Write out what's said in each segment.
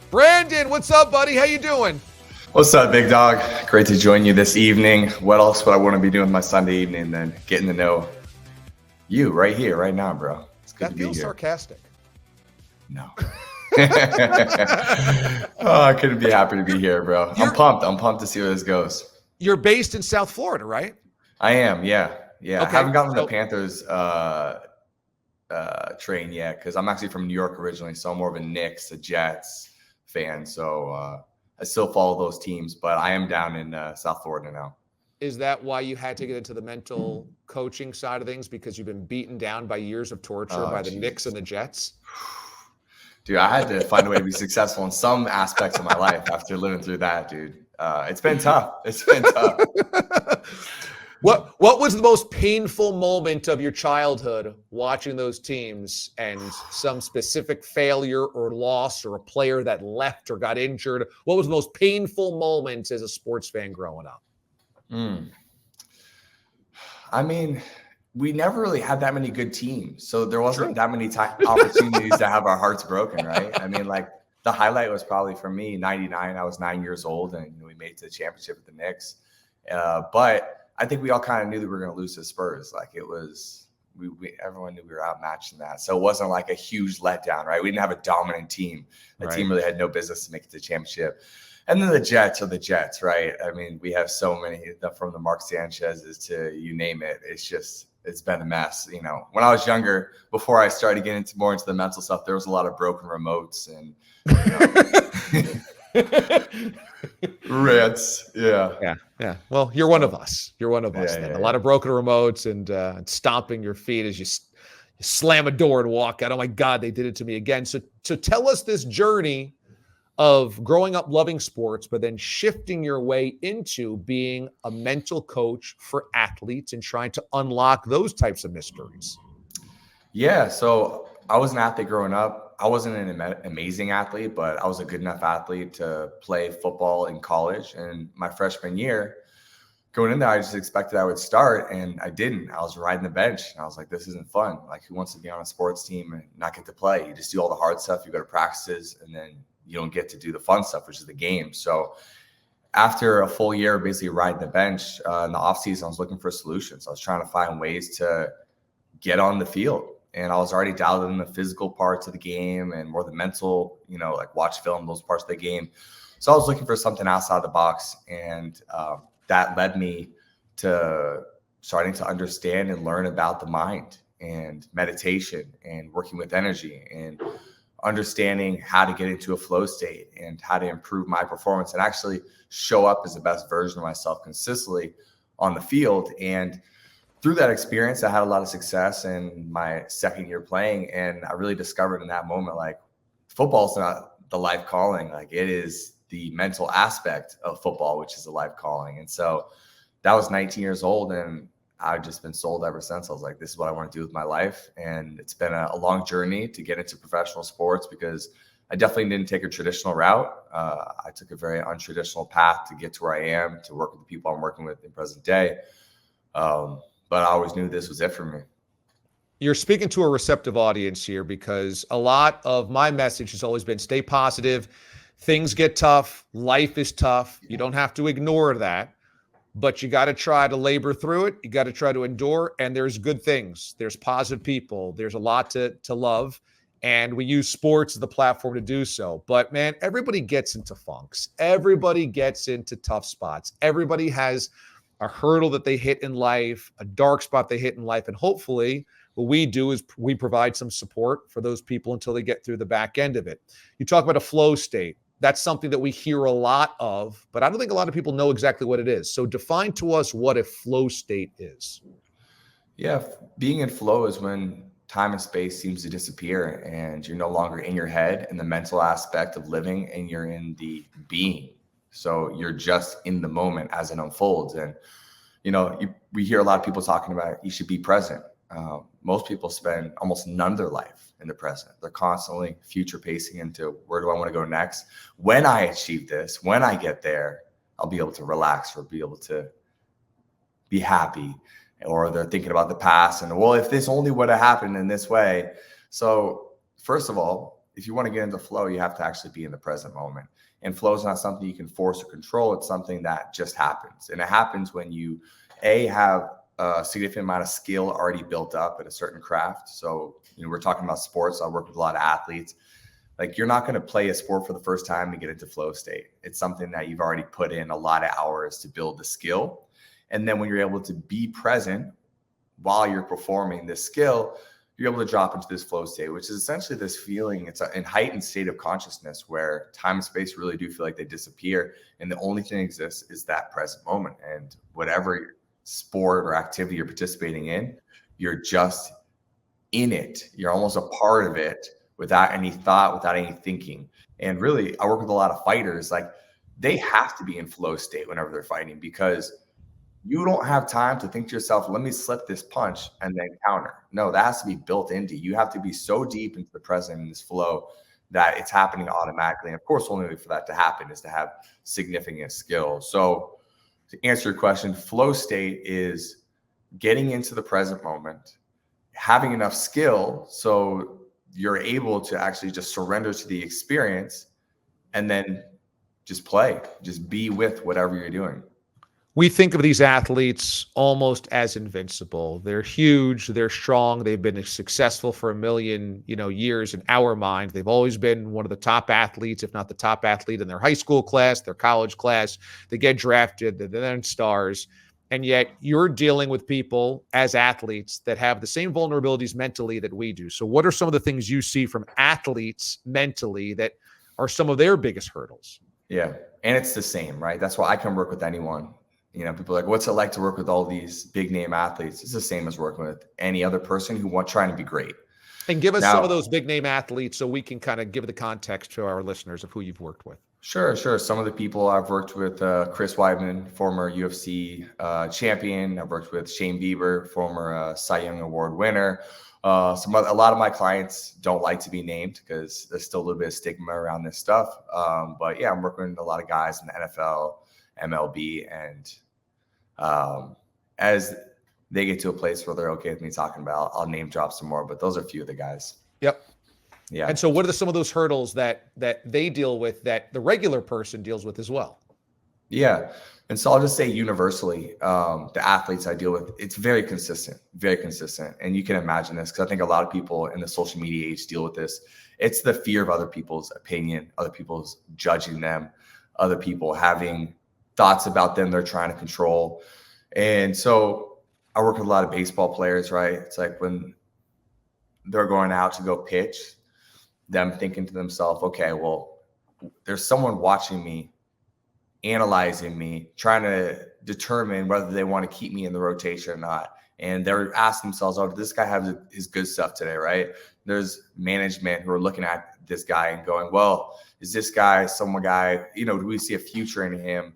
Brandon, what's up, buddy? How you doing? What's up, big dog? Great to join you this evening. What else would I want to be doing my Sunday evening than getting to know you right here, right now, bro? It's good That to be feels here. sarcastic. No. I couldn't be happy to be here, bro. I'm pumped. I'm pumped to see where this goes. You're based in South Florida, right? I am, yeah. Okay, I haven't gotten the Panthers train yet because I'm actually from New York originally, so I'm more of a Knicks, a Jets fan. So I still follow those teams, but I am down in South Florida now. Is that why you had to get into the mental coaching side of things, because you've been beaten down by years of torture by the Knicks and the Jets? Dude, I had to find a way to be successful in some aspects of my life after living through that, dude. It's been tough. It's been tough. What was the most painful moment of your childhood watching those teams, and some specific failure or loss or a player that left or got injured? What was the most painful moment as a sports fan growing up? I mean, we never really had that many good teams, so there wasn't that many opportunities to have our hearts broken, right? I mean, like the highlight was probably for me, 99. I was 9 years old, and we made it to the championship with the Knicks. But I think we all kind of knew that we were going to lose to Spurs. Like it was, everyone knew we were outmatched in that. So it wasn't like a huge letdown, right? We didn't have a dominant team. The team really had no business to make it to the championship. And then the Jets are the Jets, right? I mean, we have so many, from the Mark Sanchez's to you name it. It's been a mess. You know, when I was younger, before I started getting more into the mental stuff, there was a lot of broken remotes and rants. Yeah. Well, you're one of us. You're one of us. Then a lot of broken remotes and stomping your feet as you slam a door and walk out. Oh my God, they did it to me again. So tell us this journey of growing up loving sports, but then shifting your way into being a mental coach for athletes and trying to unlock those types of mysteries. Yeah. So I was an athlete growing up. I wasn't an amazing athlete, but I was a good enough athlete to play football in college. And my freshman year, going in there, I just expected I would start, and I didn't. I was riding the bench, and I was like, this isn't fun. Like, who wants to be on a sports team and not get to play? You just do all the hard stuff. You go to practices, and then you don't get to do the fun stuff, which is the game. So after a full year, basically riding the bench in the offseason, I was looking for solutions. I was trying to find ways to get on the field. And I was already dialed in the physical parts of the game and more the mental, like watch film, those parts of the game. So I was looking for something outside the box. And that led me to starting to understand and learn about the mind and meditation and working with energy and understanding how to get into a flow state and how to improve my performance and actually show up as the best version of myself consistently on the field. And through that experience, I had a lot of success in my second year playing. And I really discovered in that moment, like, football is not the life calling. Like, it is the mental aspect of football, which is the life calling. And so that was 19 years old, and I've just been sold ever since. I was like, this is what I want to do with my life. And it's been a long journey to get into professional sports because I definitely didn't take a traditional route. I took a very untraditional path to get to where I am, to work with the people I'm working with in present day. But I always knew this was it for me. You're speaking to a receptive audience here, because a lot of my message has always been stay positive. Things get tough. Life is tough. You don't have to ignore that, but you got to try to labor through it. You got to try to endure. And there's good things. There's positive people. There's a lot to love. And we use sports as the platform to do so. But man, everybody gets into funks. Everybody gets into tough spots. Everybody has a hurdle that they hit in life, a dark spot they hit in life. And hopefully what we do is we provide some support for those people until they get through the back end of it. You talk about a flow state. That's something that we hear a lot of, but I don't think a lot of people know exactly what it is. So define to us what a flow state is. Yeah, being in flow is when time and space seems to disappear and you're no longer in your head and the mental aspect of living, and you're in the being. So you're just in the moment as it unfolds. And, we hear a lot of people talking about you should be present. Most people spend almost none of their life in the present. They're constantly future pacing into where do I want to go next? When I achieve this, when I get there, I'll be able to relax or be able to be happy. Or they're thinking about the past and, well, if this only would have happened in this way. So first of all, if you want to get into flow, you have to actually be in the present moment. And flow is not something you can force or control. It's something that just happens. And it happens when you, have a significant amount of skill already built up in a certain craft. So, we're talking about sports. I work with a lot of athletes. Like, you're not going to play a sport for the first time and get into flow state. It's something that you've already put in a lot of hours to build the skill. And then when you're able to be present while you're performing this skill, you're able to drop into this flow state, which is essentially this feeling. It's a heightened state of consciousness where time and space really do feel like they disappear. And the only thing that exists is that present moment. And whatever sport or activity you're participating in, you're just in it. You're almost a part of it without any thought, without any thinking. And really, I work with a lot of fighters. Like, they have to be in flow state whenever they're fighting, because you don't have time to think to yourself, let me slip this punch and then counter. No, that has to be built into you. You have to be so deep into the present in this flow that it's happening automatically. And of course, the only way for that to happen is to have significant skill. So to answer your question, flow state is getting into the present moment, having enough skill so you're able to actually just surrender to the experience and then just play, just be with whatever you're doing. We think of these athletes almost as invincible. They're huge, they're strong, they've been successful for a million, years in our mind. They've always been one of the top athletes, if not the top athlete in their high school class, their college class. They get drafted, they're then stars. And yet you're dealing with people as athletes that have the same vulnerabilities mentally that we do. So what are some of the things you see from athletes mentally that are some of their biggest hurdles? Yeah. And it's the same, right? That's why I can work with anyone. People are like, what's it like to work with all these big name athletes? It's the same as working with any other person who trying to be great. And give us some of those big name athletes so we can kind of give the context to our listeners of who you've worked with. Sure. Some of the people I've worked with, Chris Weidman, former UFC champion. I've worked with Shane Bieber, former Cy Young Award winner. A lot of my clients don't like to be named because there's still a little bit of stigma around this stuff. But yeah, I'm working with a lot of guys in the NFL, MLB, and as they get to a place where they're okay with me talking about, I'll name drop some more, but those are a few of the guys. Yep. Yeah. And so what are some of those hurdles that they deal with that the regular person deals with as well? Yeah. And so I'll just say universally, the athletes I deal with, it's very consistent. And you can imagine this because I think a lot of people in the social media age deal with this. It's the fear of other people's opinion, other people's judging them, other people having thoughts about them they're trying to control. And so I work with a lot of baseball players, right? It's like when they're going out to go pitch, them thinking to themselves, okay, well, there's someone watching me, analyzing me, trying to determine whether they want to keep me in the rotation or not. And they're asking themselves, oh, does this guy have his good stuff today, right? There's management who are looking at this guy and going, well, is this guy do we see a future in him?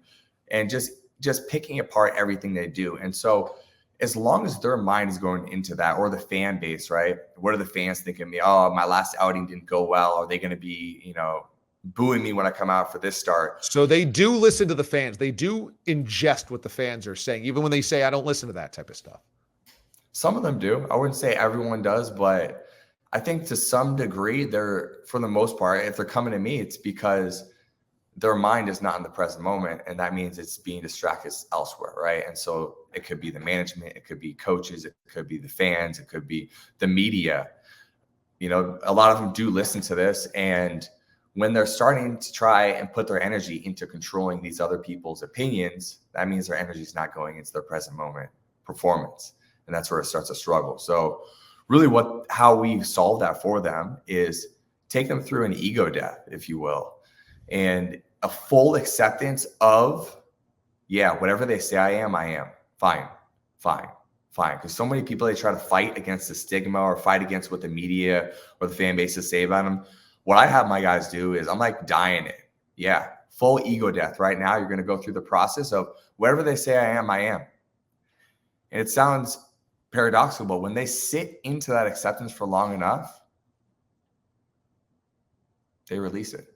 And just picking apart everything they do. And so as long as their mind is going into that, or the fan base, right? What are the fans thinking of me? Oh, my last outing didn't go well. Are they going to be, booing me when I come out for this start? So they do listen to the fans. They do ingest what the fans are saying, even when they say, I don't listen to that type of stuff. Some of them do. I wouldn't say everyone does, but I think to some degree, for the most part, if they're coming to me, it's because their mind is not in the present moment. And that means it's being distracted elsewhere, right? And so it could be the management, it could be coaches, it could be the fans, it could be the media. A lot of them do listen to this. And when they're starting to try and put their energy into controlling these other people's opinions, that means their energy is not going into their present moment performance. And that's where it starts to struggle. So really how we solve that for them is take them through an ego death, if you will, and a full acceptance of, whatever they say I am, fine. Because so many people, they try to fight against the stigma or fight against what the media or the fan bases say about them. What I have my guys do is I'm like dying it. Yeah, full ego death. Right now, you're going to go through the process of whatever they say I am. And it sounds paradoxical, but when they sit into that acceptance for long enough, they release it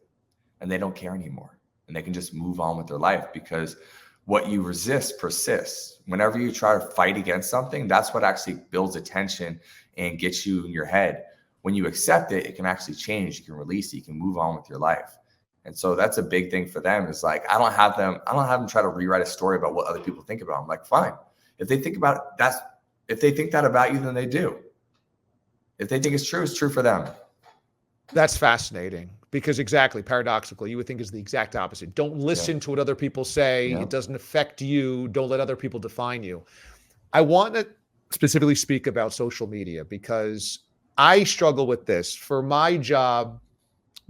and they don't care anymore. And they can just move on with their life, because what you resist persists. Whenever you try to fight against something, that's what actually builds attention and gets you in your head. when you accept it, it can actually change. You can release it. You can move on with your life. And so that's a big thing for them. Is like, I don't have them try to rewrite a story about what other people think about them. I'm like, fine. If they think that about you, then they do. If they think it's true for them. That's fascinating, because exactly, paradoxically, you would think is the exact opposite. Don't listen to what other people say. It doesn't affect you. Don't let other people define you. I want to specifically speak about social media because I struggle with this. For my job,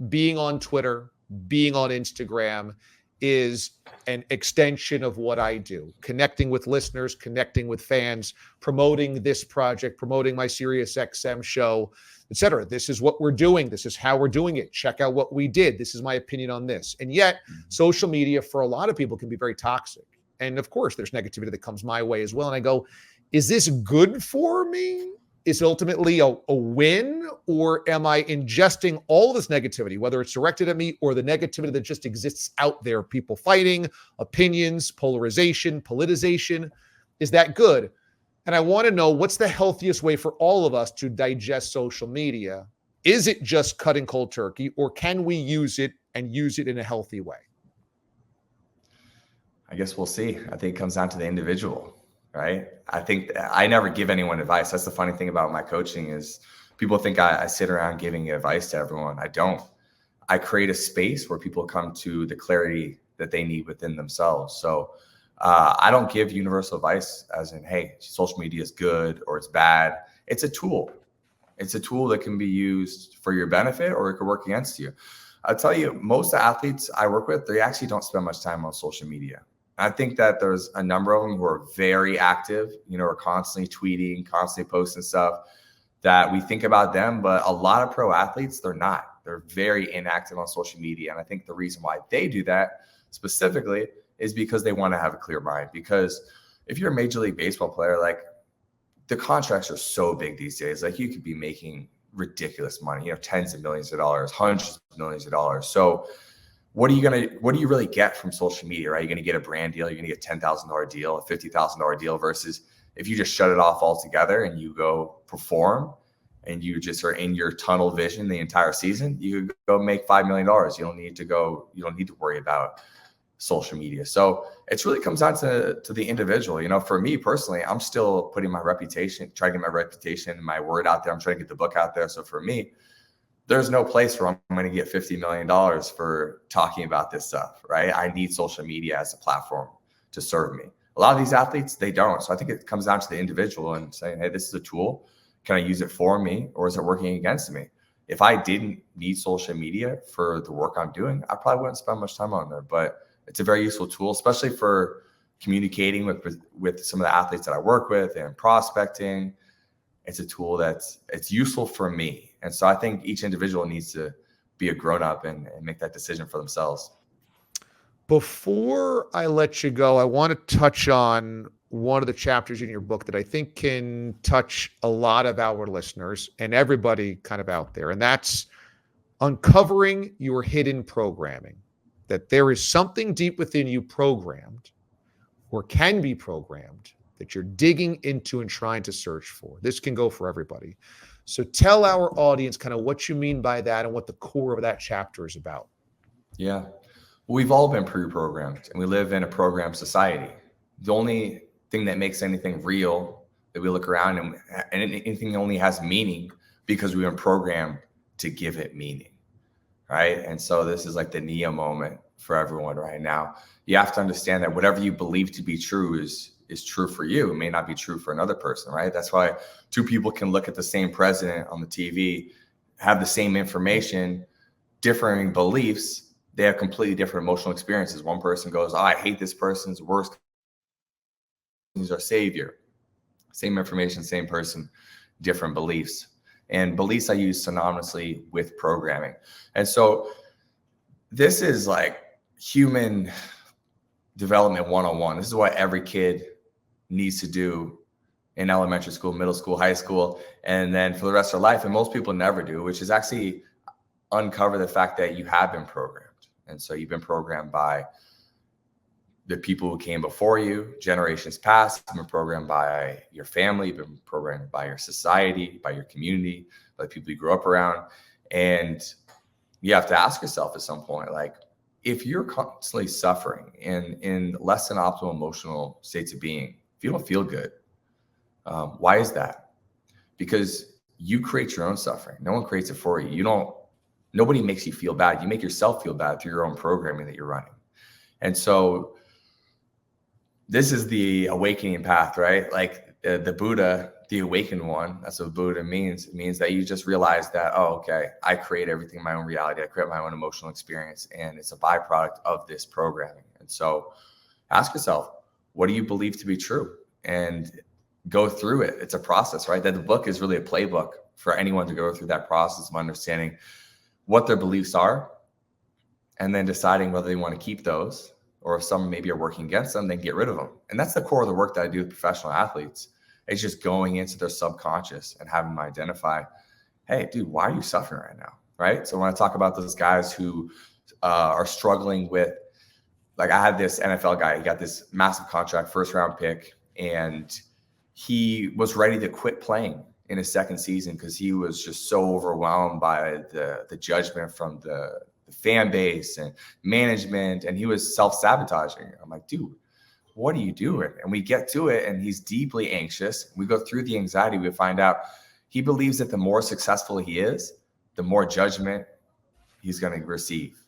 being on Twitter, being on Instagram is an extension of what I do, connecting with listeners, connecting with fans, promoting this project, promoting my SiriusXM show, etc. This is what we're doing. This is how we're doing it. Check out what we did. This is my opinion on this. And yet, social media for a lot of people can be very toxic. And of course, there's negativity that comes my way as well. And I go, is this good for me? Is it ultimately a win, or am I ingesting all this negativity, whether it's directed at me or the negativity that just exists out there, people fighting, opinions, polarization, politicization? Is that good? And I want to know, what's the healthiest way for all of us to digest social media? Is it just cutting cold turkey, or can we use it and use it in a healthy way? I guess we'll see. I think it comes down to the individual. Right. I think I never give anyone advice. That's the funny thing about my coaching is people think I sit around giving advice to everyone. I don't. I create a space where people come to the clarity that they need within themselves. So I don't give universal advice as in, hey, social media is good or it's bad. It's a tool. It's a tool that can be used for your benefit or it could work against you. I'll tell you, most of the athletes I work with, they actually don't spend much time on social media. I think that there's a number of them who are very active, are constantly tweeting, constantly posting stuff that we think about them. But a lot of pro athletes, they're not. They're very inactive on social media. And I think the reason why they do that specifically is because they want to have a clear mind. Because if you're a Major League Baseball player, like the contracts are so big these days, like you could be making ridiculous money, tens of millions of dollars, hundreds of millions of dollars. So what do you really get from social media, right? You're going to get a brand deal. You're going to get a $10,000 deal, a $50,000 deal versus if you just shut it off altogether and you go perform and you just are in your tunnel vision the entire season, you could go make $5 million. You don't need to worry about social media. So it really comes down to the individual. For me personally, I'm still putting my reputation, trying to get my reputation, my word out there. I'm trying to get the book out there. So for me, there's no place where I'm going to get $50 million for talking about this stuff, right? I need social media as a platform to serve me. A lot of these athletes, they don't. So I think it comes down to the individual and saying, hey, this is a tool. Can I use it for me or is it working against me? If I didn't need social media for the work I'm doing, I probably wouldn't spend much time on there. But it's a very useful tool, especially for communicating with some of the athletes that I work with and prospecting. It's a tool it's useful for me. And so I think each individual needs to be a grown-up and make that decision for themselves. Before I let you go, I want to touch on one of the chapters in your book that I think can touch a lot of our listeners and everybody kind of out there. And that's uncovering your hidden programming, that there is something deep within you programmed or can be programmed that you're digging into and trying to search for. This can go for everybody. So tell our audience kind of what you mean by that and what the core of that chapter is about. Yeah. We've all been pre-programmed and we live in a programmed society. The only thing that makes anything real that we look around and anything only has meaning because we've been programmed to give it meaning, right? And so this is like the Neo moment for everyone right now. You have to understand that whatever you believe to be true is true for you. It may not be true for another person, right? That's why two people can look at the same president on the TV, have the same information, differing beliefs. They have completely different emotional experiences. One person goes, oh, I hate this person's worst. He's our savior. Same information, same person, different beliefs. And beliefs I use synonymously with programming. And so this is like human development 101. This is what every kid needs to do in elementary school, middle school, high school, and then for the rest of their life. And most people never do, which is actually uncover the fact that you have been programmed. And so you've been programmed by the people who came before you, generations past, have been programmed by your family, been programmed by your society, by your community, by the people you grew up around. And you have to ask yourself at some point, like, if you're constantly suffering in less than optimal emotional states of being, if you don't feel good, why is that? Because you create your own suffering. No one creates it for you. Nobody makes you feel bad. You make yourself feel bad through your own programming that you're running. And so this is the awakening path, right? Like the Buddha, the awakened one, that's what Buddha means. It means that you just realize that, oh, okay, I create everything in my own reality. I create my own emotional experience, and it's a byproduct of this programming. And so ask yourself, what do you believe to be true? And go through it. It's a process, right? That the book is really a playbook for anyone to go through that process of understanding what their beliefs are, and then deciding whether they want to keep those, or if some maybe are working against them, then get rid of them. And that's the core of the work that I do with professional athletes. It's just going into their subconscious and having them identify, hey, dude, why are you suffering right now? Right? So when I talk about those guys who are struggling with, like I had this NFL guy, he got this massive contract, first round pick, and he was ready to quit playing in his second season because he was just so overwhelmed by the judgment from the fan base and management, and he was self-sabotaging. I'm like, dude, what are you doing? And we get to it, and he's deeply anxious. We go through the anxiety. We find out he believes that the more successful he is, the more judgment he's going to receive.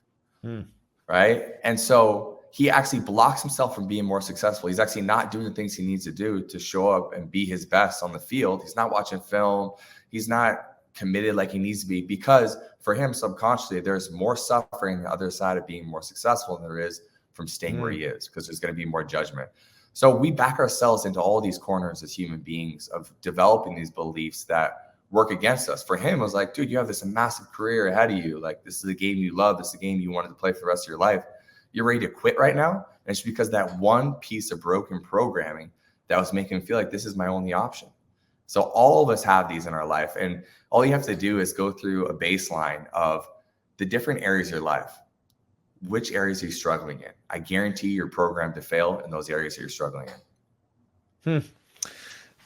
Right? And so he actually blocks himself from being more successful. He's actually not doing the things he needs to do to show up and be his best on the field. He's not watching film. He's not committed like he needs to be, because for him, subconsciously, there's more suffering on the other side of being more successful than there is from staying where he is, because there's going to be more judgment. So we back ourselves into all these corners as human beings of developing these beliefs that work against us. For him, it was like, dude, you have this massive career ahead of you. Like, this is the game you love. This is the game you wanted to play for the rest of your life. You're ready to quit right now. And it's because that one piece of broken programming that was making him feel like this is my only option. So all of us have these in our life. And all you have to do is go through a baseline of the different areas of your life. Which areas are you struggling in? I guarantee you're programmed to fail in those areas that you're struggling in.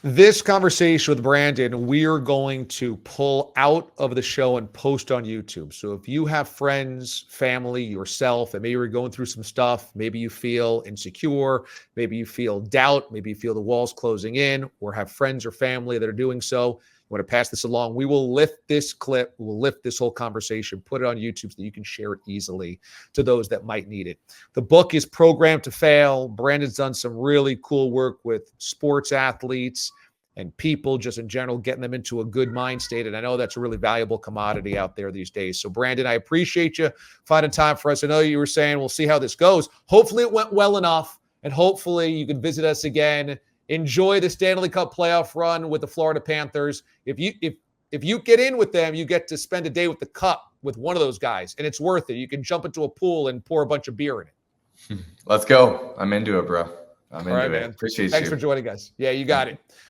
This conversation with Brandon, we're going to pull out of the show and post on YouTube. So if you have friends, family, yourself, that maybe you're going through some stuff, maybe you feel insecure, maybe you feel doubt, maybe you feel the walls closing in, or have friends or family that are doing so, you want to pass this along, we will lift this clip, we'll lift this whole conversation, put it on YouTube so that you can share it easily to those that might need it. The book is Programmed to Fail. Brandon's done some really cool work with sports athletes and people just in general, getting them into a good mind state. And I know that's a really valuable commodity out there these days. So Brandon, I appreciate you finding time for us. I know you were saying, we'll see how this goes. Hopefully it went well enough, and hopefully you can visit us again. Enjoy the Stanley Cup playoff run with the Florida Panthers. If you get in with them, you get to spend a day with the cup with one of those guys, and it's worth it. You can jump into a pool and pour a bunch of beer in it. Let's go. I'm into it, bro. I'm into it. Man. Appreciate you. Thanks for joining us. Yeah, you got it.